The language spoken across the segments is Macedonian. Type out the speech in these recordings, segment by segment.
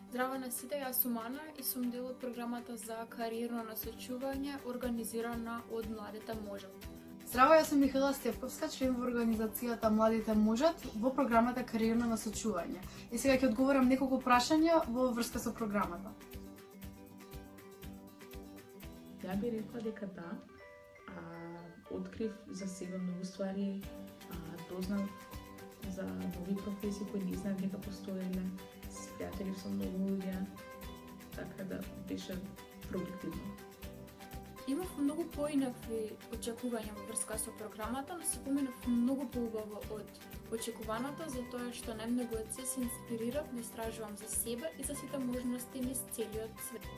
Здраво на сите, јас сум Ана и сум дел од програмата за кариерно насочување организирана од Младите можат. Здраво, јас сум Михаела Стефковска, член во организацијата Младите можат во програмата Кариерно насочување. И сега ќе одговорам неколку прашања во врска со програмата. Ја би рекла дека да, открив за себе многу ствари, дознав за нови професии кои не знаев дека постоеле, с пријатели со многу луѓе, така да беше продуктивно. Имав многу поинакви очекувања во врска со програмата, но се поминав многу поубаво од очекуваното, затоа што најмногу од се инспирирав да истражувам за себе и за сите можности низ целиот свет.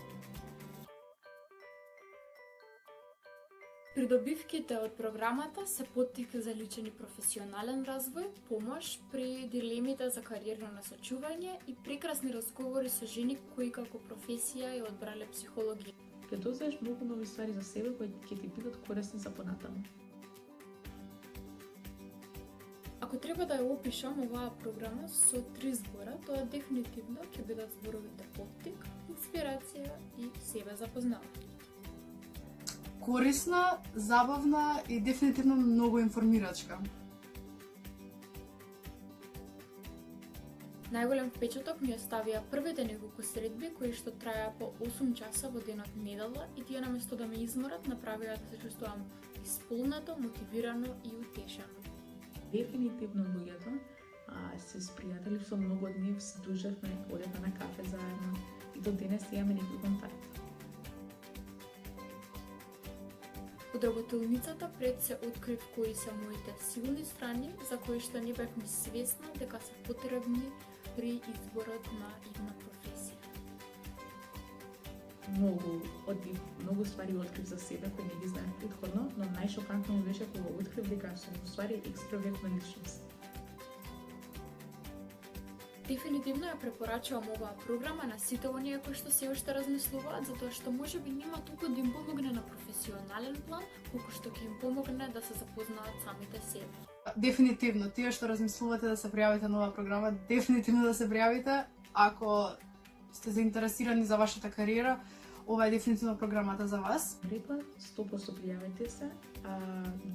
Придобивките од програмата се поттик за личен и професионален развој, помош при дилемите за кариерно насочување и прекрасни разговори со жени кои како професија ја одбрале психологија. Ќе дознаеш многу нови ствари за себе кои ќе ти бидат корисни за понатаму. Ако треба да ја опишам оваа програма со 3 збора, тоа дефинитивно ќе бидат зборовите поттик, инспирација и себе запознавање. Корисна, забавна и дефинитивно многу информирачка. Најголем впечаток ми оставија првите неколку средби кои што траја по 8 часа во денот недела и тие наместо да ме изморат направија да се чувствувам исполнето, мотивирано и утешено. Дефинитивно луѓето, се с пријатели со многу од нив се дружевме, одевме на кафе заедно и до денес имаме некој контакт. Од работилницата пред се открив кои се моите силни страни, за кои што не бев ни свесна дека се потребни при изборот на една професија. Многу ствари открив за себе кои не ги знаев претходно, но најшокантно ми беше кога открив дека сум уствари екстровертна личност. Дефинитивно ја препорачувам оваа програма на сите оние кои што се уште размислуваат, затоа што можеби нема толку да им помогне на професионален план, колку што ќе им помогне да се запознаат самите себе. Дефинитивно, тие што размислувате да се пријавите на оваа програма, дефинитивно да се пријавите. Ако сте заинтересирани за вашата кариера, ова е дефинитивно програмата за вас. Рекла, 100% пријавете се,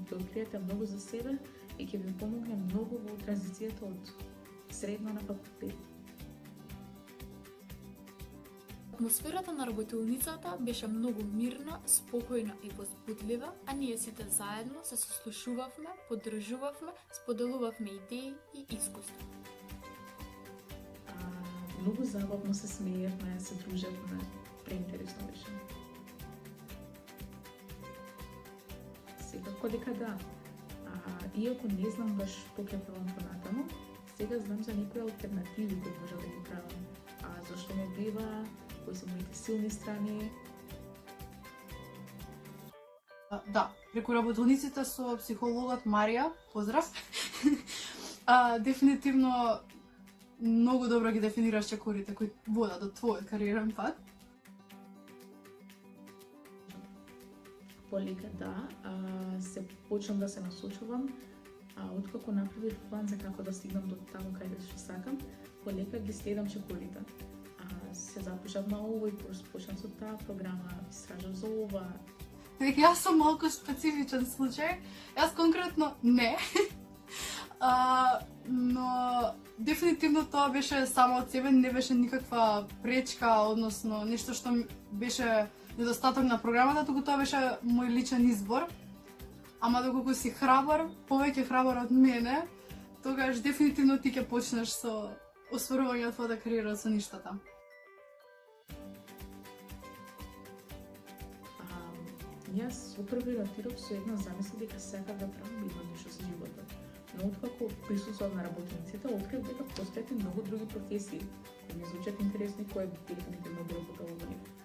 да откриете многу за себе и ќе ви помогне многу во транзицијата од средно на факултет. Атмосферата на работилницата беше многу мирна, спокојна и возбудлива, а ние сите заедно се сослушувавме, поддржувавме, споделувавме идеи и искуства. Многу забавно се смеевме, се дружевме, преинтересно беше. Секако дека да. Иако не знам баш што ќе правам понатаму, сега знам за некои алтернативи кои може да ги правам. Зашто ме бива, кои се моите силни страни. Да, преку работилниците со психологот Марија, поздрав. Дефинитивно многу добро ги дефинираш чекорите кои водат до твојот кариерен пат. Полека да, се почнам да се насочувам. Откако направив план за како да стигнам до таму каде што сакам, полека ги следам чекорите. Се запишав на овој курс, почнав со таа програма, истражав за ова. Дека јас сум малку специфичен случај. Јас конкретно не. Но дефинитивно тоа беше само од себе, не беше никаква пречка, односно нешто што беше недостаток на програмата, туку тоа беше мој личен избор. Ама доколку си храбар, повеќе храбар од мене, тогаш дефинитивно ти ќе почнеш со остварување од твојата кариера со ништата. Јас во први ратирав со една замисла дека сакав да правам било нешто со животот. Но откако присуствував на работениците, открив дека постојат и многу други професии кои ми звучат интересни, кои дефинитивно би работело во нив.